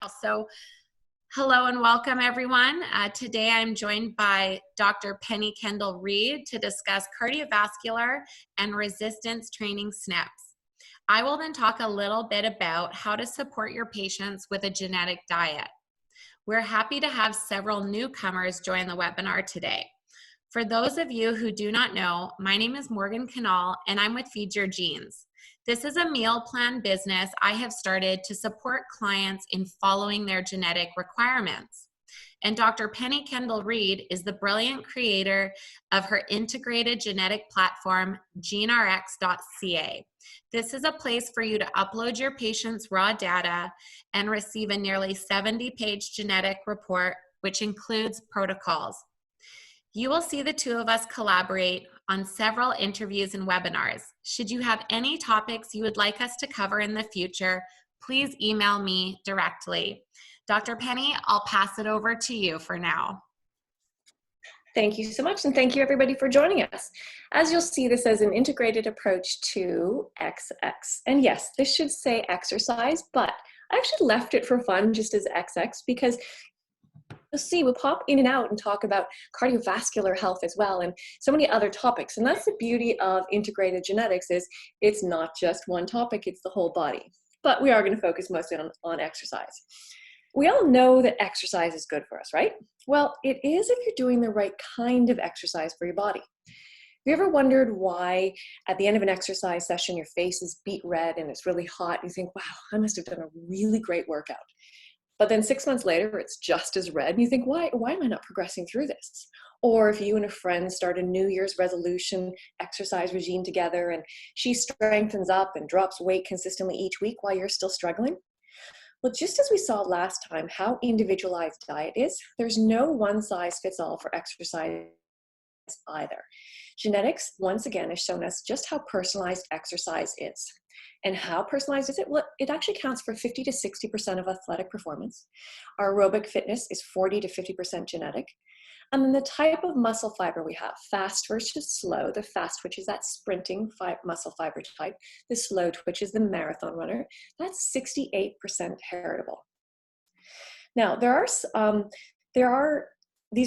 So hello and welcome everyone. Today I'm joined by Dr. Penny Kendall-Reid to discuss cardiovascular and resistance training SNPs. I will then talk a little bit about how to support your patients with a genetic diet. We're happy to have several newcomers join the webinar today. For those of you who do not know, my name is Morgan Canal and I'm with Feed Your Genes. This is a meal plan business I have started to support clients in following their genetic requirements. And Dr. Penny Kendall-Reid is the brilliant creator of her integrated genetic platform, GeneRx.ca. This is a place for you to upload your patient's raw data and receive a nearly 70-page genetic report, which includes protocols. You will see the two of us collaborate on several interviews and webinars. Should you have any topics you would like us to cover in the future, please email me directly. Dr. Penny, I'll pass it over to you for now. Thank you so much, and thank you everybody for joining us. As you'll see, this is an integrated approach to XX. And yes, this should say exercise, but I actually left it for fun just as XX because you'll see we'll pop in and out and talk about cardiovascular health as well and so many other topics. And that's the beauty of integrated genetics, is it's not just one topic, it's the whole body. But we are going to focus mostly on exercise. We all know that exercise is good for us, right? Well, it is if you're doing the right kind of exercise for your body. Have you ever wondered why at the end of an exercise session your face is beet red and it's really hot and you think, wow, I must have done a really great workout. But then 6 months later, it's just as red, and you think, why am I not progressing through this? Or if you and a friend start a New Year's resolution exercise regime together, and she strengthens up and drops weight consistently each week while you're still struggling. Well, just as we saw last time, how individualized diet is, there's no one size fits all for exercise either. Genetics, once again, has shown us just how personalized exercise is. And how personalized is it? Well, it actually counts for 50 to 60% of athletic performance. Our aerobic fitness is 40 to 50% genetic. And then the type of muscle fiber we have, fast versus slow. The fast twitch is that sprinting muscle fiber type. The slow twitch is the marathon runner. That's 68% heritable. Now, these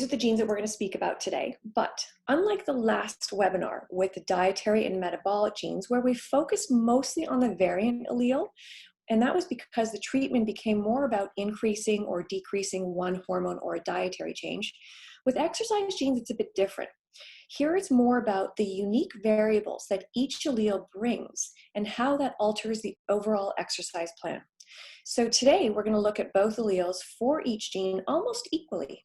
are the genes that we're going to speak about today, but unlike the last webinar with the dietary and metabolic genes, where we focused mostly on the variant allele, and that was because the treatment became more about increasing or decreasing one hormone or a dietary change, with exercise genes, it's a bit different. Here it's more about the unique variables that each allele brings and how that alters the overall exercise plan. So today we're going to look at both alleles for each gene almost equally.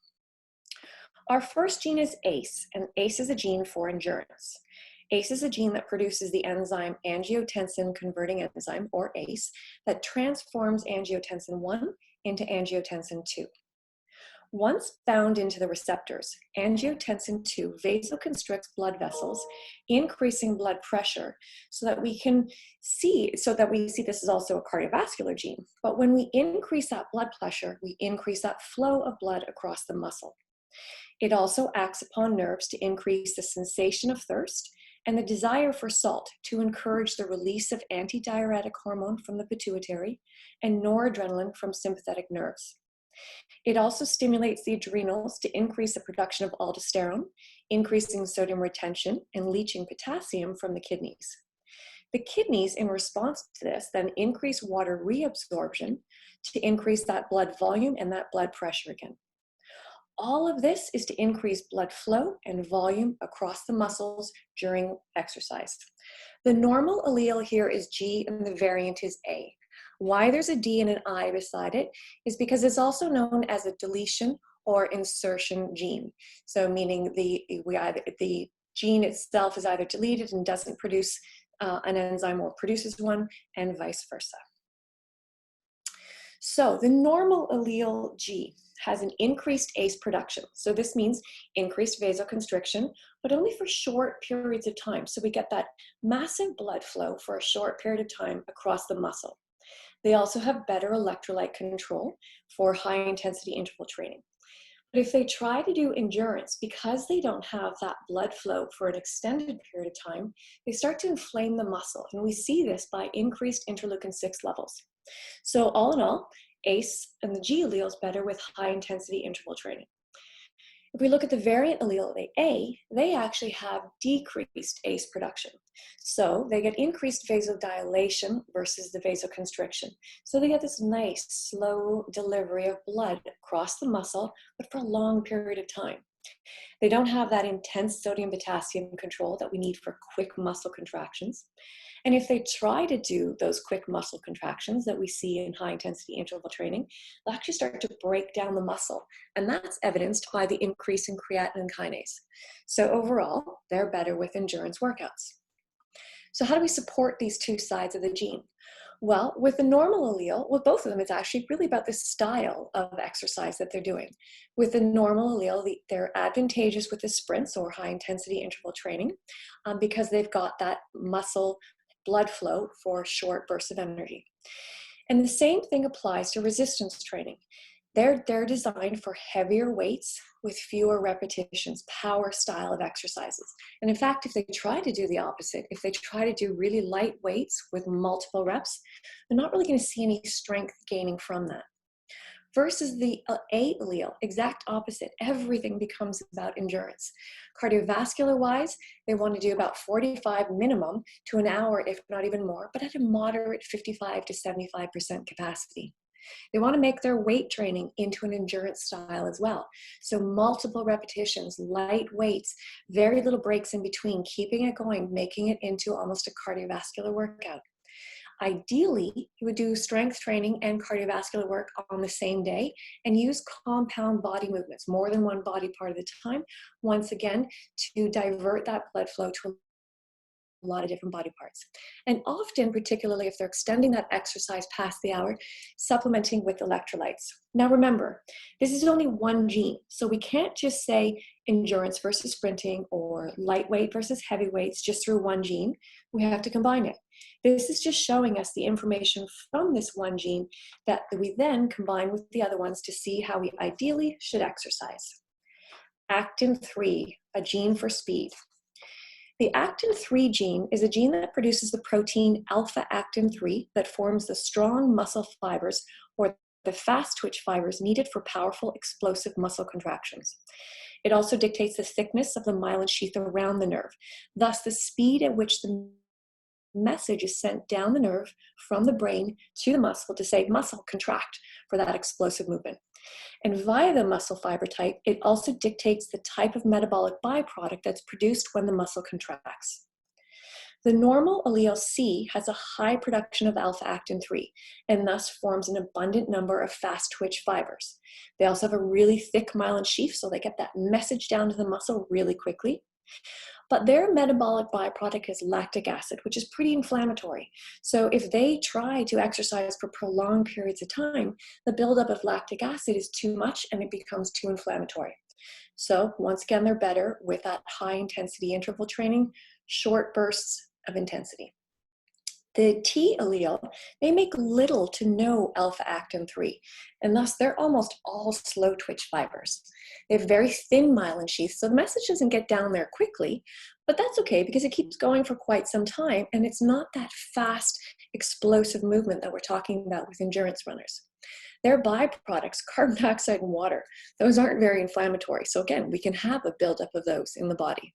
Our first gene is ACE, and ACE is a gene for endurance. ACE is a gene that produces the enzyme angiotensin converting enzyme, or ACE, that transforms angiotensin 1 into angiotensin 2. Once bound into the receptors, angiotensin 2 vasoconstricts blood vessels, increasing blood pressure so that we see this is also a cardiovascular gene. But when we increase that blood pressure, we increase that flow of blood across the muscle. It also acts upon nerves to increase the sensation of thirst and the desire for salt, to encourage the release of antidiuretic hormone from the pituitary and noradrenaline from sympathetic nerves. It also stimulates the adrenals to increase the production of aldosterone, increasing sodium retention and leaching potassium from the kidneys. The kidneys, in response to this, then increase water reabsorption to increase that blood volume and that blood pressure again. All of this is to increase blood flow and volume across the muscles during exercise. The normal allele here is G and the variant is A. Why there's a D and an I beside it is because it's also known as a deletion or insertion gene. So meaning the gene itself is either deleted and doesn't produce an enzyme or produces one, and vice versa. So the normal allele G has an increased ACE production. So this means increased vasoconstriction, but only for short periods of time. So we get that massive blood flow for a short period of time across the muscle. They also have better electrolyte control for high intensity interval training. But if they try to do endurance, because they don't have that blood flow for an extended period of time, they start to inflame the muscle. And we see this by increased interleukin-6 levels. So all in all, ACE and the G alleles better with high intensity interval training. If we look at the variant allele, the A, they actually have decreased ACE production. So they get increased vasodilation versus the vasoconstriction. So they get this nice, slow delivery of blood across the muscle, but for a long period of time. They don't have that intense sodium-potassium control that we need for quick muscle contractions. And if they try to do those quick muscle contractions that we see in high-intensity interval training, they'll actually start to break down the muscle. And that's evidenced by the increase in creatine kinase. So overall, they're better with endurance workouts. So how do we support these two sides of the gene? Well, with the normal allele, with both of them, it's actually really about the style of exercise that they're doing. With the normal allele, they're advantageous with the sprints or high intensity interval training because they've got that muscle blood flow for short bursts of energy. And the same thing applies to resistance training. They're designed for heavier weights with fewer repetitions, power style of exercises. And in fact, if they try to do the opposite, if they try to do really light weights with multiple reps, they're not really going to see any strength gaining from that. Versus the A allele, exact opposite. Everything becomes about endurance. Cardiovascular-wise, they want to do about 45 minimum to an hour, if not even more, but at a moderate 55 to 75% capacity. They want to make their weight training into an endurance style as well. So multiple repetitions, light weights, very little breaks in between, keeping it going, making it into almost a cardiovascular workout. Ideally, you would do strength training and cardiovascular work on the same day and use compound body movements, more than one body part at a time, once again, to divert that blood flow to a lot of different body parts. And often, particularly if they're extending that exercise past the hour, supplementing with electrolytes. Now remember, this is only one gene, so we can't just say endurance versus sprinting or lightweight versus heavy weights just through one gene. We have to combine it. This is just showing us the information from this one gene that we then combine with the other ones to see how we ideally should exercise. Actin-3, a gene for speed. The actin-3 gene is a gene that produces the protein alpha-actin-3 that forms the strong muscle fibers or the fast twitch fibers needed for powerful explosive muscle contractions. It also dictates the thickness of the myelin sheath around the nerve, thus the speed at which the message is sent down the nerve from the brain to the muscle to say muscle contract for that explosive movement. And via the muscle fiber type, it also dictates the type of metabolic byproduct that's produced when the muscle contracts. The normal allele C has a high production of alpha-actin-3 and thus forms an abundant number of fast twitch fibers. They also have a really thick myelin sheath, so they get that message down to the muscle really quickly. But their metabolic byproduct is lactic acid, which is pretty inflammatory. So if they try to exercise for prolonged periods of time, the buildup of lactic acid is too much and it becomes too inflammatory. So once again, they're better with that high intensity interval training, short bursts of intensity. The T allele, they make little to no alpha-actin-3, and thus they're almost all slow twitch fibers. They have very thin myelin sheaths, so the message doesn't get down there quickly, but that's okay because it keeps going for quite some time, and it's not that fast, explosive movement that we're talking about with endurance runners. Their byproducts, carbon dioxide and water, those aren't very inflammatory. So again, we can have a buildup of those in the body.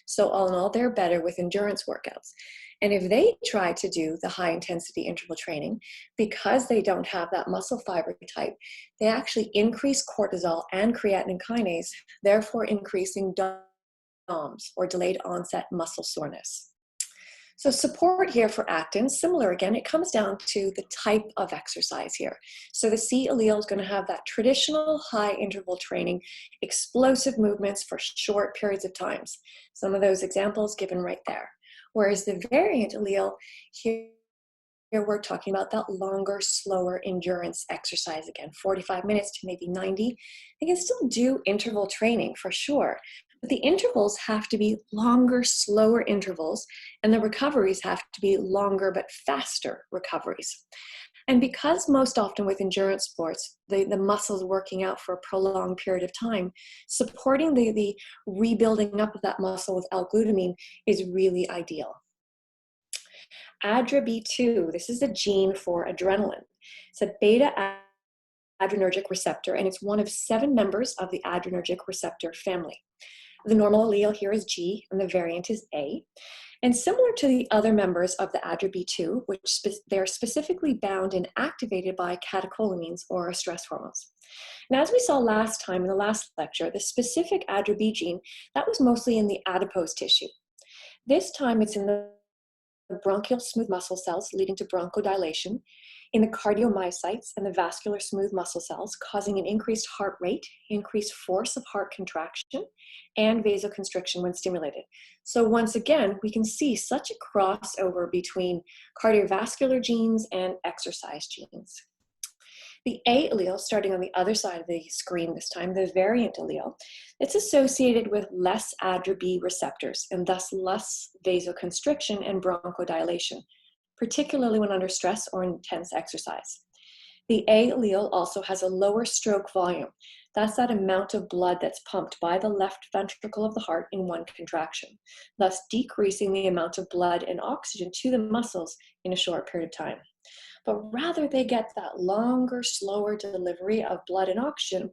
So all in all, they're better with endurance workouts. And if they try to do the high intensity interval training, because they don't have that muscle fiber type, they actually increase cortisol and creatine kinase, therefore increasing DOMS or delayed onset muscle soreness. So support here for actin, similar again, it comes down to the type of exercise here. So the C allele is going to have that traditional high interval training, explosive movements for short periods of times. Some of those examples given right there. Whereas the variant allele, here we're talking about that longer, slower endurance exercise again, 45 minutes to maybe 90. They can still do interval training for sure, but the intervals have to be longer, slower intervals, and the recoveries have to be longer but faster recoveries. And because most often with endurance sports, the muscles working out for a prolonged period of time, supporting the rebuilding up of that muscle with L-glutamine is really ideal. ADRA B2, this is a gene for adrenaline. It's a beta adrenergic receptor, and it's one of 7 members of the adrenergic receptor family. The normal allele here is G, and the variant is A. And similar to the other members of the ADRB2, which they're specifically bound and activated by catecholamines or stress hormones. And as we saw last time in the last lecture, the specific ADRB gene, that was mostly in the adipose tissue. This time it's in the bronchial smooth muscle cells leading to bronchodilation, in the cardiomyocytes and the vascular smooth muscle cells, causing an increased heart rate, increased force of heart contraction, and vasoconstriction when stimulated. So once again, we can see such a crossover between cardiovascular genes and exercise genes. The A allele, starting on the other side of the screen this time, the variant allele, it's associated with less ADRB receptors and thus less vasoconstriction and bronchodilation, particularly when under stress or intense exercise. The A allele also has a lower stroke volume. That's that amount of blood that's pumped by the left ventricle of the heart in one contraction, thus decreasing the amount of blood and oxygen to the muscles in a short period of time. But rather they get that longer, slower delivery of blood and oxygen,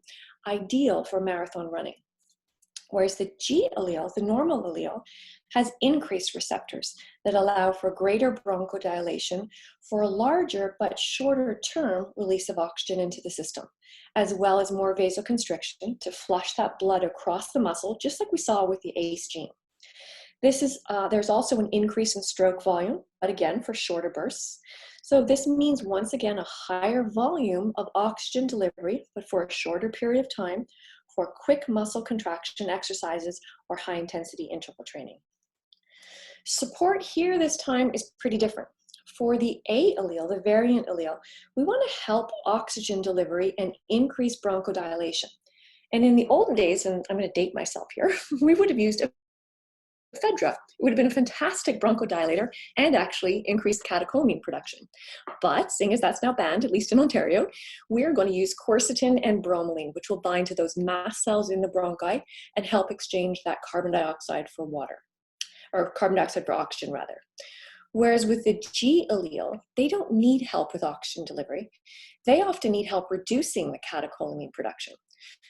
ideal for marathon running. Whereas the G allele, the normal allele, has increased receptors that allow for greater bronchodilation for a larger but shorter term release of oxygen into the system, as well as more vasoconstriction to flush that blood across the muscle, just like we saw with the ACE gene. There's also an increase in stroke volume, but again, for shorter bursts. So this means, once again, a higher volume of oxygen delivery, but for a shorter period of time, for quick muscle contraction exercises or high intensity interval training. Support here this time is pretty different. For the A allele, the variant allele, we want to help oxygen delivery and increase bronchodilation. And in the olden days, and I'm going to date myself here, we would have used ephedra. It would have been a fantastic bronchodilator and actually increased catecholamine production. But seeing as that's now banned, at least in Ontario, we're going to use quercetin and bromelain, which will bind to those mast cells in the bronchi and help exchange that carbon dioxide for water, or carbon dioxide for oxygen rather. Whereas with the G allele, they don't need help with oxygen delivery. They often need help reducing the catecholamine production.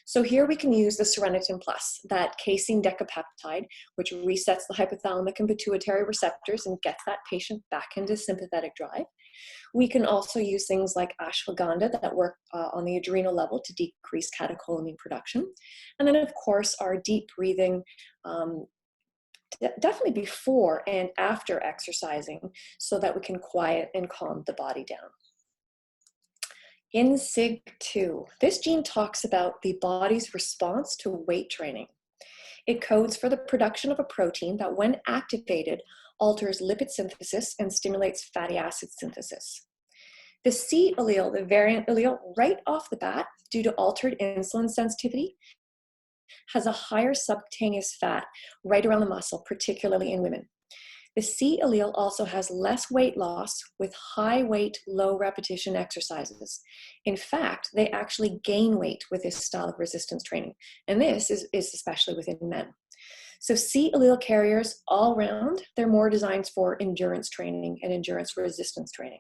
So here we can use the Seronetin Plus, that casein decapeptide, which resets the hypothalamic and pituitary receptors and gets that patient back into sympathetic drive. We can also use things like ashwagandha that work on the adrenal level to decrease catecholamine production. And then of course, our deep breathing, definitely before and after exercising, so that we can quiet and calm the body down. In SIG2, this gene talks about the body's response to weight training. It codes for the production of a protein that, when activated, alters lipid synthesis and stimulates fatty acid synthesis. The C allele, the variant allele, right off the bat, due to altered insulin sensitivity, has a higher subcutaneous fat right around the muscle, particularly in women. The C allele also has less weight loss with high weight, low repetition exercises. In fact, they actually gain weight with this style of resistance training. And this is especially within men. So C allele carriers all around, they're more designed for endurance training and endurance resistance training.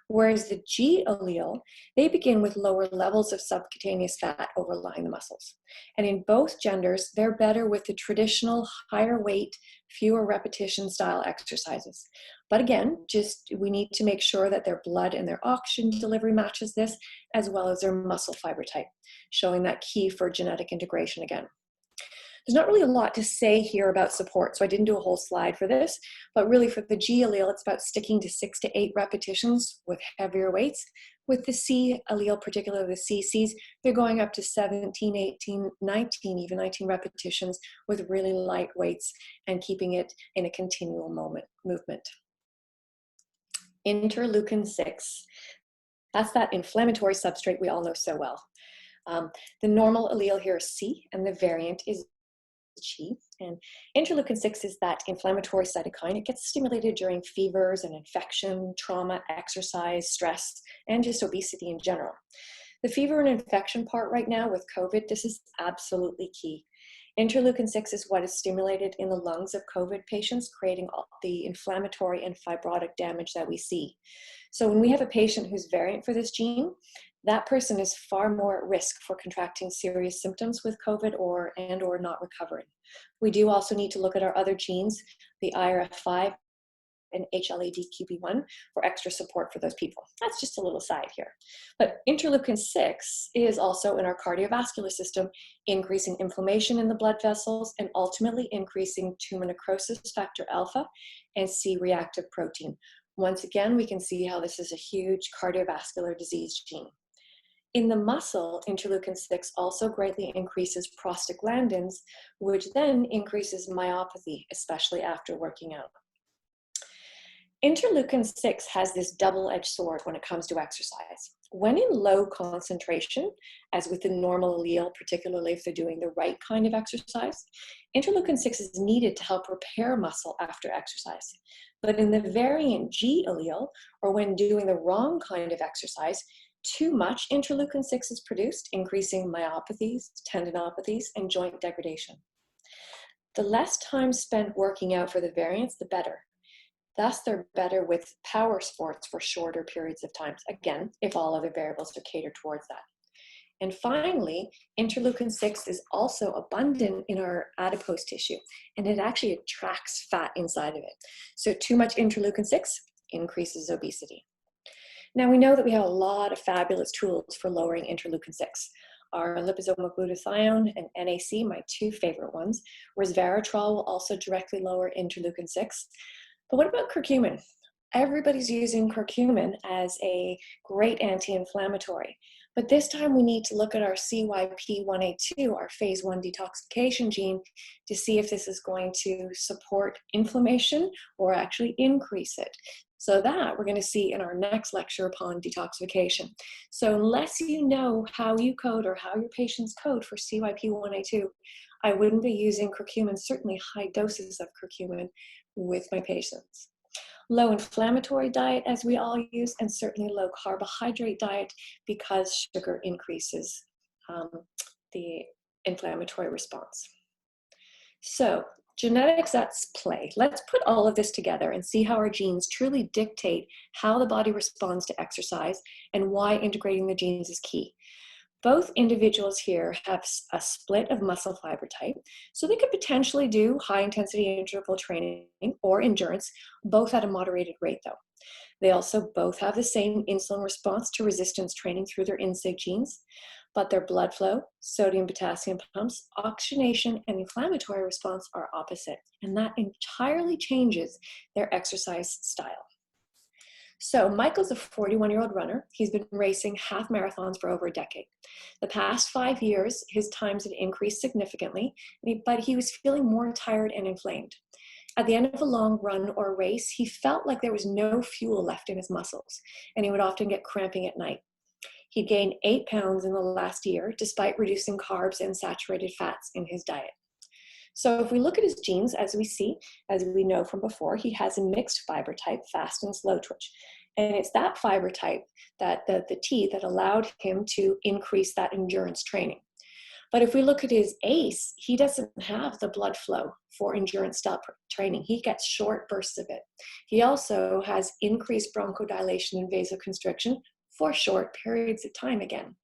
Whereas the G allele, they begin with lower levels of subcutaneous fat overlying the muscles. And in both genders, they're better with the traditional higher weight, fewer repetition style exercises. But again, we need to make sure that their blood and their oxygen delivery matches this, as well as their muscle fiber type, showing that key for genetic integration again. There's not really a lot to say here about support, so I didn't do a whole slide for this, but really for the G allele, it's about sticking to 6 to 8 repetitions with heavier weights. With the C allele, particularly the CCs, they're going up to 17, 18, 19, even 19 repetitions with really light weights and keeping it in a continual movement. Interleukin 6, that's that inflammatory substrate we all know so well. The normal allele here is C, and the variant is G. And interleukin 6 is that inflammatory cytokine. It gets stimulated during fevers and infection, trauma, exercise, stress, and just obesity in general. The fever and infection part right now with COVID, this is absolutely key. Interleukin 6 is what is stimulated in the lungs of COVID patients, creating all the inflammatory and fibrotic damage that we see. So when we have a patient who's variant for this gene, that person is far more at risk for contracting serious symptoms with COVID or not recovering. We do also need to look at our other genes, the IRF5 and HLA-DQB1, for extra support for those people. That's just a little side here. But interleukin-6 is also in our cardiovascular system, increasing inflammation in the blood vessels and ultimately increasing tumor necrosis factor alpha and C-reactive protein. Once again, we can see how this is a huge cardiovascular disease gene. In the muscle, interleukin-6 also greatly increases prostaglandins, which then increases myopathy, especially after working out. Interleukin-6 has this double-edged sword when it comes to exercise. When in low concentration, as with the normal allele, particularly if they're doing the right kind of exercise, interleukin-6 is needed to help repair muscle after exercise. But in the variant G allele, or when doing the wrong kind of exercise, too much interleukin-6 is produced, increasing myopathies, tendinopathies, and joint degradation. The less time spent working out for the variants, the better. Thus, they're better with power sports for shorter periods of time, again, if all other variables are catered towards that. And finally, interleukin-6 is also abundant in our adipose tissue, and it actually attracts fat inside of it. So too much interleukin-6 increases obesity. Now, we know that we have a lot of fabulous tools for lowering interleukin-6. Our liposomal glutathione and NAC, my two favorite ones. Resveratrol will also directly lower interleukin-6. But what about curcumin? Everybody's using curcumin as a great anti-inflammatory. But this time we need to look at our CYP1A2, our phase 1 detoxification gene, to see if this is going to support inflammation or actually increase it. So that we're going to see in our next lecture upon detoxification. So unless you know how you code or how your patients code for CYP1A2, I wouldn't be using curcumin, certainly high doses of curcumin, with my patients. Low inflammatory diet, as we all use, and certainly low carbohydrate diet, because sugar increases the inflammatory response. So genetics at play. Let's put all of this together and see how our genes truly dictate how the body responds to exercise and why integrating the genes is key. Both individuals here have a split of muscle fiber type, so they could potentially do high-intensity interval training or endurance, both at a moderated rate though. They also both have the same insulin response to resistance training through their INSIG genes, but their blood flow, sodium-potassium pumps, oxygenation, and inflammatory response are opposite, and that entirely changes their exercise style. So Michael's a 41-year-old runner. He's been racing half marathons for over a decade. The past 5 years, his times had increased significantly, but he was feeling more tired and inflamed. At the end of a long run or race, he felt like there was no fuel left in his muscles, and he would often get cramping at night. He gained 8 pounds in the last year, despite reducing carbs and saturated fats in his diet. So if we look at his genes, as we know from before, he has a mixed fiber type, fast and slow twitch. And it's that fiber type, that the T, that allowed him to increase that endurance training. But if we look at his ACE, he doesn't have the blood flow for endurance style training. He gets short bursts of it. He also has increased bronchodilation and vasoconstriction for short periods of time again.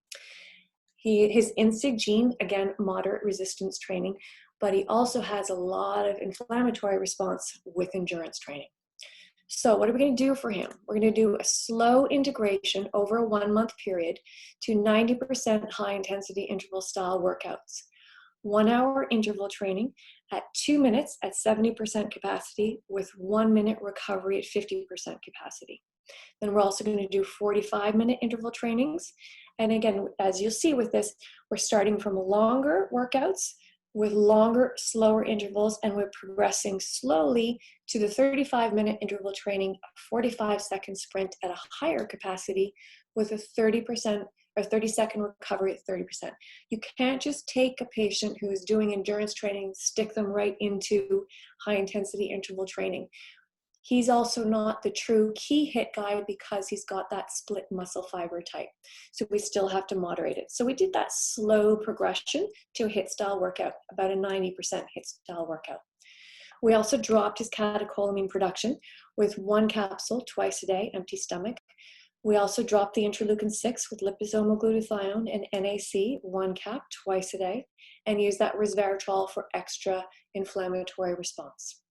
His INSIG gene, again, moderate resistance training, but he also has a lot of inflammatory response with endurance training. So what are we going to do for him? We're going to do a slow integration over a 1-month period to 90% high intensity interval style workouts. 1-hour interval training at 2 minutes at 70% capacity with 1 minute recovery at 50% capacity. Then we're also going to do 45-minute interval trainings. And again, as you'll see with this, we're starting from longer workouts with longer, slower intervals, and we're progressing slowly to the 35-minute interval training, a 45-second sprint at a higher capacity with a 30% or 30-second recovery at 30%. You can't just take a patient who is doing endurance training, stick them right into high-intensity interval training. He's also not the true key hit guy because he's got that split muscle fiber type. So we still have to moderate it. So we did that slow progression to a HIIT style workout, about a 90% HIIT style workout. We also dropped his catecholamine production with 1 capsule twice a day, empty stomach, We also dropped the interleukin-6 with liposomal glutathione and NAC, 1 cap, twice a day, and used that resveratrol for extra inflammatory response.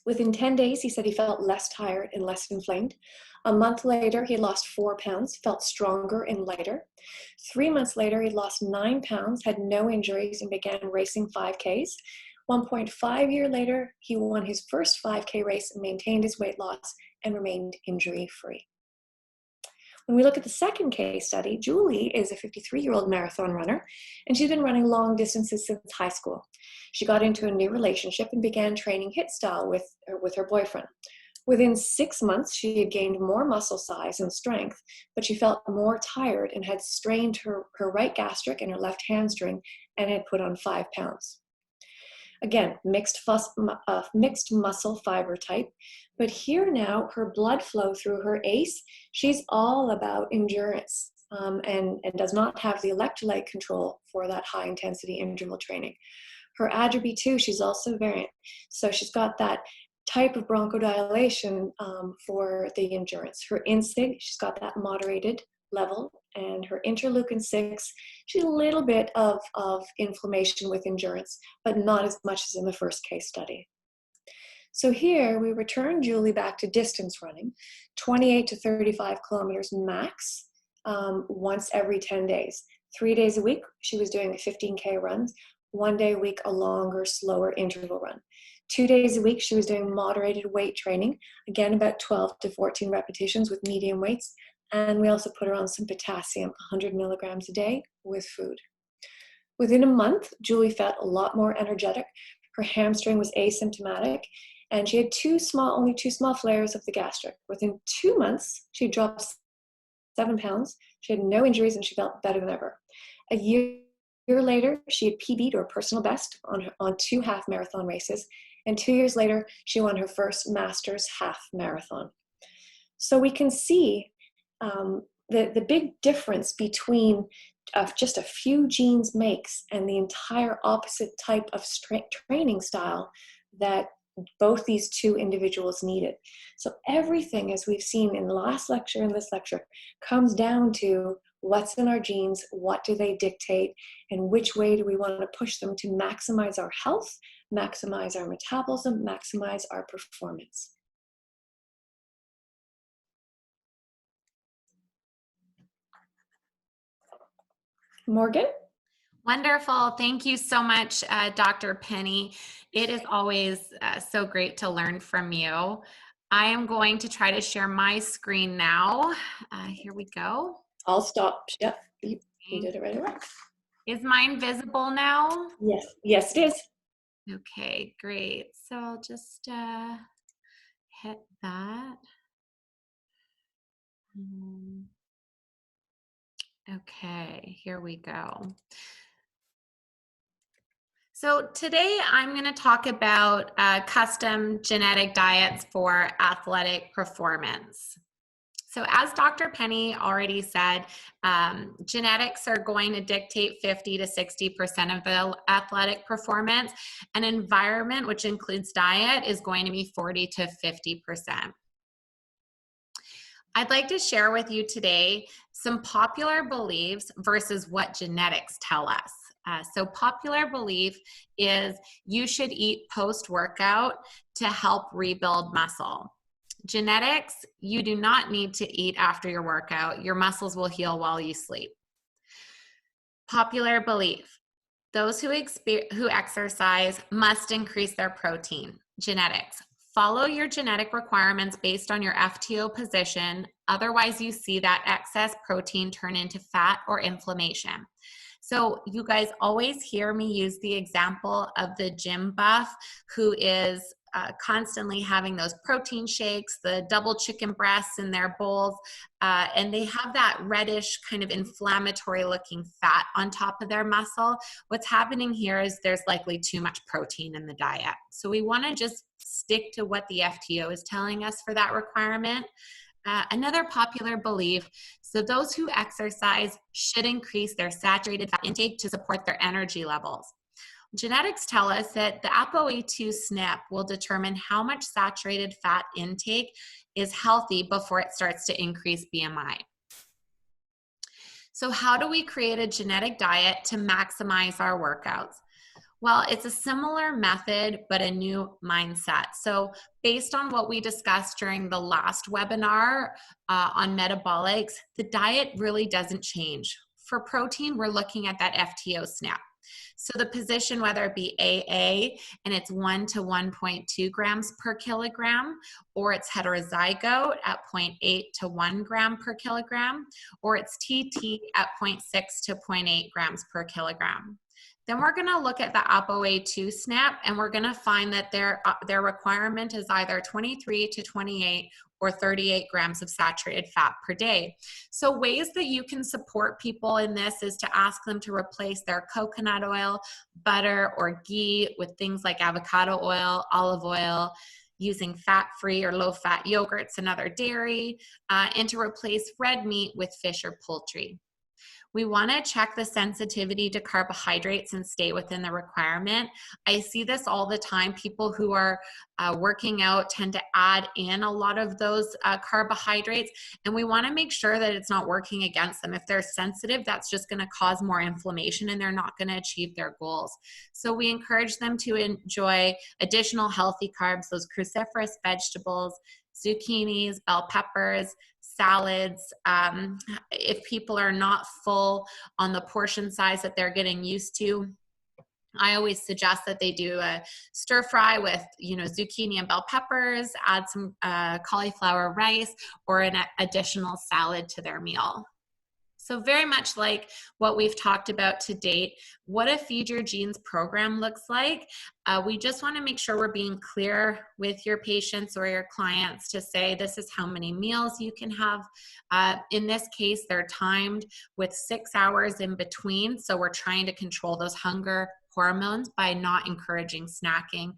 Within 10 days, he said he felt less tired and less inflamed. A month later, he lost 4 pounds, felt stronger and lighter. 3 months later, he lost 9 pounds, had no injuries, and began racing 5Ks. 1.5 years later, he won his first 5K race, maintained his weight loss, and remained injury-free. When we look at the second case study, Julie is a 53-year-old marathon runner, and she's been running long distances since high school. She got into a new relationship and began training HIIT style with her boyfriend. Within 6 months, she had gained more muscle size and strength, but she felt more tired and had strained her right gastric and her left hamstring and had put on 5 pounds. Again, mixed muscle fiber type, but here now her blood flow through her ACE, she's all about endurance and does not have the electrolyte control for that high intensity interval training. Her ADRB2, she's also variant, so she's got that type of bronchodilation for the endurance. Her INSIG, she's got that moderated level, and her interleukin-6, she's a little bit of inflammation with endurance, but not as much as in the first case study. So here we return Julie back to distance running, 28 to 35 kilometers max, once every 10 days. 3 days a week, she was doing a 15K runs. 1 day a week, a longer, slower interval run. 2 days a week, she was doing moderated weight training, again about 12 to 14 repetitions with medium weights. And we also put her on some potassium, 100 milligrams a day with food. Within a month, Julie felt a lot more energetic. Her hamstring was asymptomatic, and she had only two small flares of the gastric. Within 2 months, she dropped 7 pounds. She had no injuries, and she felt better than ever. A year later, she had PB'd or personal best on 2 half marathon races, and 2 years later, she won her first Masters half marathon. So we can see the big difference between just a few genes makes and the entire opposite type of training style that both these two individuals needed. So everything, as we've seen in the last lecture and this lecture, comes down to what's in our genes, what do they dictate, and which way do we want to push them to maximize our health, maximize our metabolism, maximize our performance. Morgan? Wonderful. Thank you so much, Dr. Penny. It is always so great to learn from you. I am going to try to share my screen now. Here we go. I'll stop. Yep, you did it right away. Is mine visible now? Yes, yes it is. Okay, great. So I'll just hit that. Okay, here we go. So today I'm going to talk about custom genetic diets for athletic performance. So as Dr. Penny already said, genetics are going to dictate 50 to 60% of the athletic performance. An environment, which includes diet, is going to be 40 to 50%. I'd like to share with you today some popular beliefs versus what genetics tell us. So popular belief is you should eat post-workout to help rebuild muscle. Genetics, you do not need to eat after your workout. Your muscles will heal while you sleep. Popular belief, those who exercise must increase their protein. Genetics, follow your genetic requirements based on your FTO position. Otherwise, you see that excess protein turn into fat or inflammation. So you guys always hear me use the example of the gym buff who is constantly having those protein shakes, the double chicken breasts in their bowls, and they have that reddish kind of inflammatory looking fat on top of their muscle. What's happening here is there's likely too much protein in the diet. So we want to just stick to what the FTO is telling us for that requirement. Another popular belief, so those who exercise should increase their saturated fat intake to support their energy levels. Genetics tell us that the ApoE2 SNP will determine how much saturated fat intake is healthy before it starts to increase BMI. So how do we create a genetic diet to maximize our workouts? Well, it's a similar method, but a new mindset. So based on what we discussed during the last webinar on metabolics, the diet really doesn't change. For protein, we're looking at that FTO SNP. So the position, whether it be AA, and it's 1 to 1.2 grams per kilogram, or it's heterozygote at 0.8 to 1 gram per kilogram, or it's TT at 0.6 to 0.8 grams per kilogram. Then we're going to look at the ApoA2 SNP, and we're going to find that their requirement is either 23 to 28 or 38 grams of saturated fat per day. So ways that you can support people in this is to ask them to replace their coconut oil, butter, or ghee with things like avocado oil, olive oil, using fat-free or low-fat yogurts and other dairy, and to replace red meat with fish or poultry. We want to check the sensitivity to carbohydrates and stay within the requirement. I see this all the time. People who are working out tend to add in a lot of those carbohydrates, and we want to make sure that it's not working against them. If they're sensitive, that's just going to cause more inflammation and they're not going to achieve their goals. So we encourage them to enjoy additional healthy carbs, those cruciferous vegetables, zucchinis, bell peppers, salads. If people are not full on the portion size that they're getting used to, I always suggest that they do a stir fry with, zucchini and bell peppers, add some cauliflower rice, or an additional salad to their meal. So very much like what we've talked about to date, what a Feed Your Genes program looks like. We just want to make sure we're being clear with your patients or your clients to say this is how many meals you can have. In this case, they're timed with 6 hours in between. So we're trying to control those hunger hormones by not encouraging snacking.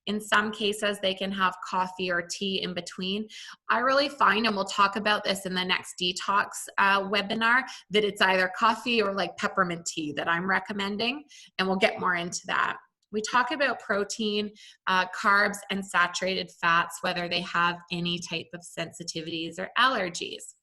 In some cases, they can have coffee or tea in between. I really find, and we'll talk about this in the next detox webinar, that it's either coffee or like peppermint tea that I'm recommending, and we'll get more into that. We talk about protein, carbs, and saturated fats, whether they have any type of sensitivities or allergies.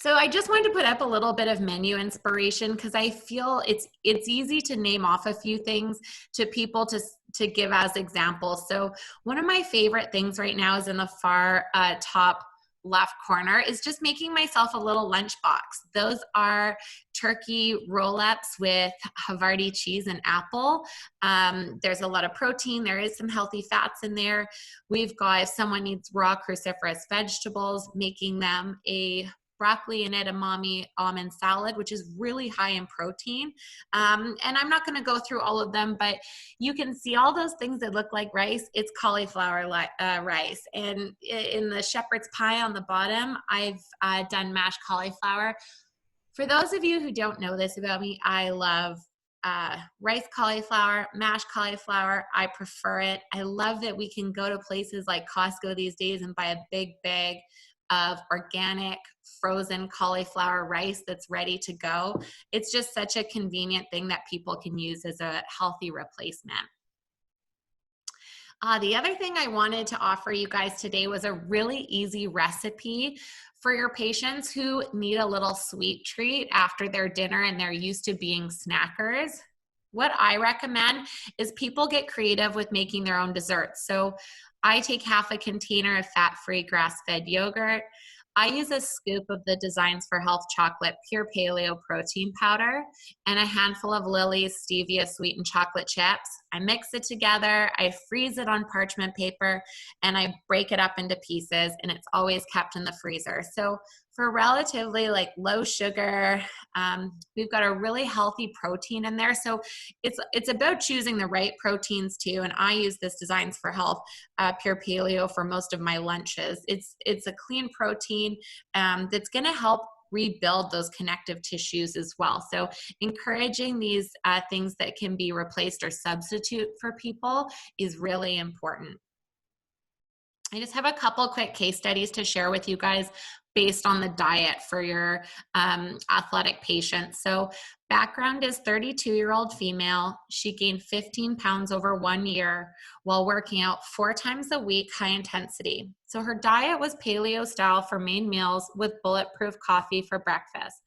So I just wanted to put up a little bit of menu inspiration because I feel it's easy to name off a few things to people to give as examples. So one of my favorite things right now is in the far top left corner is just making myself a little lunchbox. Those are turkey roll-ups with Havarti cheese and apple. There's a lot of protein. There is some healthy fats in there. We've got, if someone needs raw cruciferous vegetables, making them a broccoli and edamame almond salad, which is really high in protein. And I'm not going to go through all of them, but you can see all those things that look like rice. It's cauliflower rice. And in the shepherd's pie on the bottom, I've done mashed cauliflower. For those of you who don't know this about me, I love rice cauliflower, mashed cauliflower. I prefer it. I love that we can go to places like Costco these days and buy a big bag of organic frozen cauliflower rice that's ready to go. It's just such a convenient thing that people can use as a healthy replacement. The other thing I wanted to offer you guys today was a really easy recipe for your patients who need a little sweet treat after their dinner and they're used to being snackers. What I recommend is people get creative with making their own desserts. So I take half a container of fat-free grass-fed yogurt. I use a scoop of the Designs for Health chocolate pure paleo protein powder and a handful of Lily's stevia sweetened chocolate chips. I mix it together, I freeze it on parchment paper, and I break it up into pieces, and it's always kept in the freezer. So for relatively like low sugar, we've got a really healthy protein in there. So it's about choosing the right proteins too. And I use this Designs for Health pure paleo for most of my lunches. It's a clean protein that's going to help rebuild those connective tissues as well. So encouraging these things that can be replaced or substitute for people is really important. I just have a couple quick case studies to share with you guys based on the diet for your athletic patients. So background is 32-year-old female. She gained 15 pounds over 1 year while working out 4 times a week, high intensity. So her diet was paleo style for main meals with bulletproof coffee for breakfast.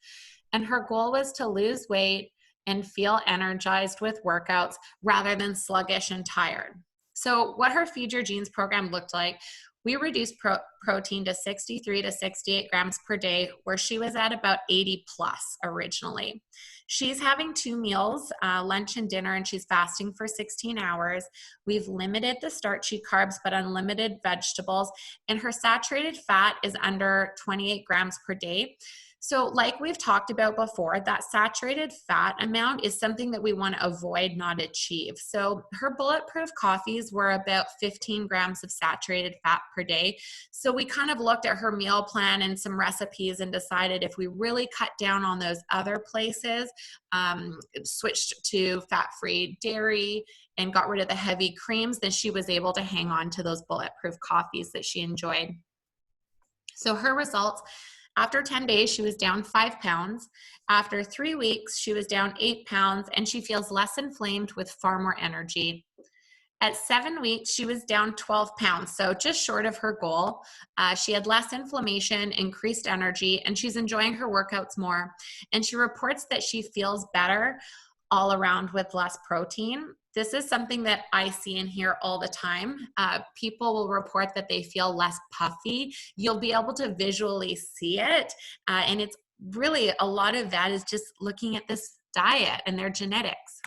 And her goal was to lose weight and feel energized with workouts rather than sluggish and tired. So what her Feed Your Genes program looked like, we reduced protein to 63 to 68 grams per day, where she was at about 80 plus originally. She's having 2 meals, lunch and dinner, and she's fasting for 16 hours. We've limited the starchy carbs, but unlimited vegetables, and her saturated fat is under 28 grams per day. So like we've talked about before, that saturated fat amount is something that we want to avoid, not achieve. So her bulletproof coffees were about 15 grams of saturated fat per day. So we kind of looked at her meal plan and some recipes and decided if we really cut down on those other places, switched to fat-free dairy and got rid of the heavy creams, then she was able to hang on to those bulletproof coffees that she enjoyed. So her results, after 10 days, she was down 5 pounds. After 3 weeks, she was down 8 pounds, and she feels less inflamed with far more energy. At 7 weeks, she was down 12 pounds, so just short of her goal. She had less inflammation, increased energy, and she's enjoying her workouts more. And she reports that she feels better all around with less protein. This is something that I see and hear all the time. People will report that they feel less puffy. You'll be able to visually see it. And it's really a lot of that is just looking at this diet and their genetics.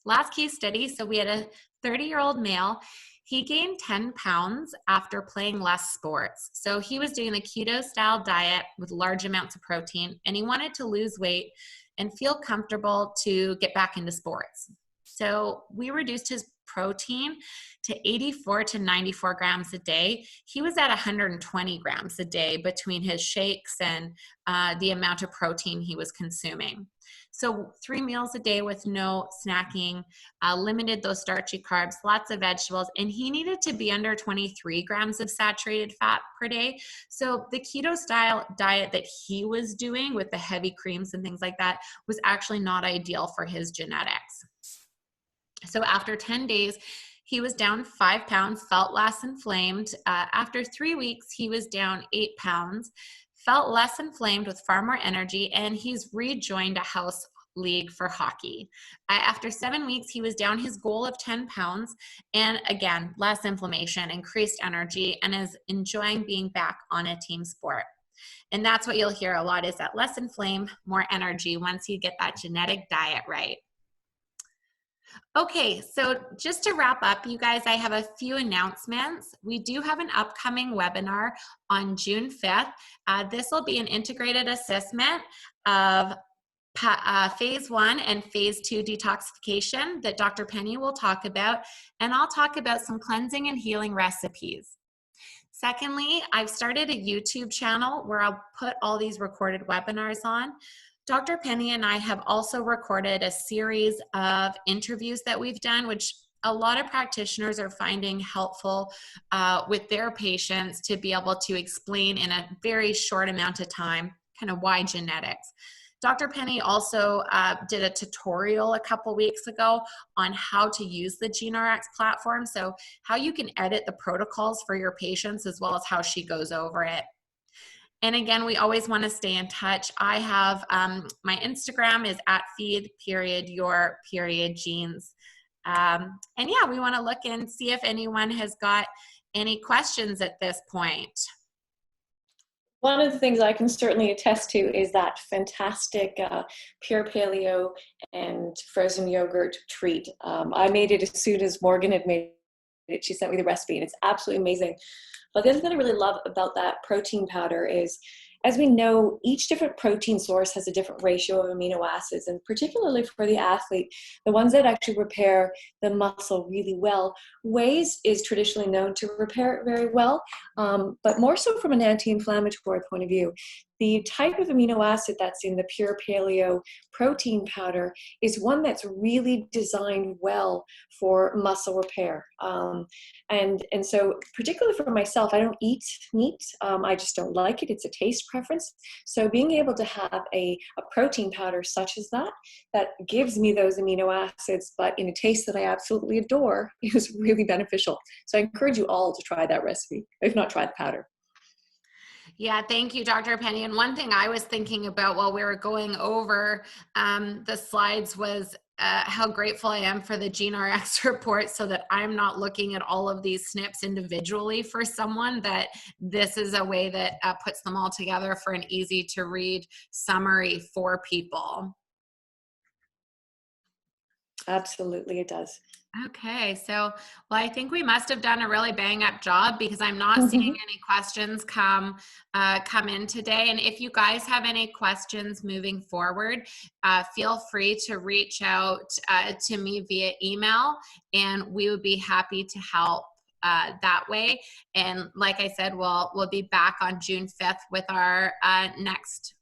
Last case study, so we had a 30-year-old male. He gained 10 pounds after playing less sports. So he was doing the keto style diet with large amounts of protein, and he wanted to lose weight and feel comfortable to get back into sports. So we reduced his protein to 84 to 94 grams a day. He was at 120 grams a day between his shakes and the amount of protein he was consuming. So 3 meals a day with no snacking, limited those starchy carbs, lots of vegetables, and he needed to be under 23 grams of saturated fat per day. So the keto style diet that he was doing with the heavy creams and things like that was actually not ideal for his genetics. So after 10 days, he was down 5 pounds, felt less inflamed. After 3 weeks, he was down 8 pounds, felt less inflamed with far more energy, and he's rejoined a house league for hockey. After 7 weeks, he was down his goal of 10 pounds, and again, less inflammation, increased energy, and is enjoying being back on a team sport. And that's what you'll hear a lot, is that less inflamed, more energy once you get that genetic diet right. Okay, so just to wrap up, you guys, I have a few announcements. We do have an upcoming webinar on June 5th. This will be an integrated assessment of phase 1 and phase 2 detoxification that Dr. Penny will talk about, and I'll talk about some cleansing and healing recipes. Secondly, I've started a YouTube channel where I'll put all these recorded webinars on. Dr. Penny and I have also recorded a series of interviews that we've done, which a lot of practitioners are finding helpful with their patients to be able to explain in a very short amount of time kind of why genetics. Dr. Penny also did a tutorial a couple weeks ago on how to use the GeneRx platform, so how you can edit the protocols for your patients as well as how she goes over it. And again, we always want to stay in touch. I have my Instagram is @feed_your_genes. And yeah, we want to look and see if anyone has got any questions at this point. One of the things I can certainly attest to is that fantastic pure paleo and frozen yogurt treat. I made it as soon as Morgan had made it. She sent me the recipe, and it's absolutely amazing. But the other thing I really love about that protein powder is, as we know, each different protein source has a different ratio of amino acids, and particularly for the athlete, the ones that actually repair the muscle really well, whey's is traditionally known to repair it very well, but more so from an anti-inflammatory point of view. The type of amino acid that's in the pure paleo protein powder is one that's really designed well for muscle repair. And so particularly for myself, I don't eat meat. I just don't like it. It's a taste preference. So being able to have a protein powder such as that gives me those amino acids, but in a taste that I absolutely adore, is really beneficial. So I encourage you all to try that recipe, if not try the powder. Yeah, thank you, Dr. Penny. And one thing I was thinking about while we were going over the slides was how grateful I am for the GeneRx report, so that I'm not looking at all of these SNPs individually for someone, that this is a way that puts them all together for an easy to read summary for people. Absolutely, it does. Okay, so, well, I think we must have done a really bang up job, because I'm not seeing any questions come in today. And if you guys have any questions moving forward, feel free to reach out to me via email, and we would be happy to help that way. And like I said, we'll be back on June 5th with our next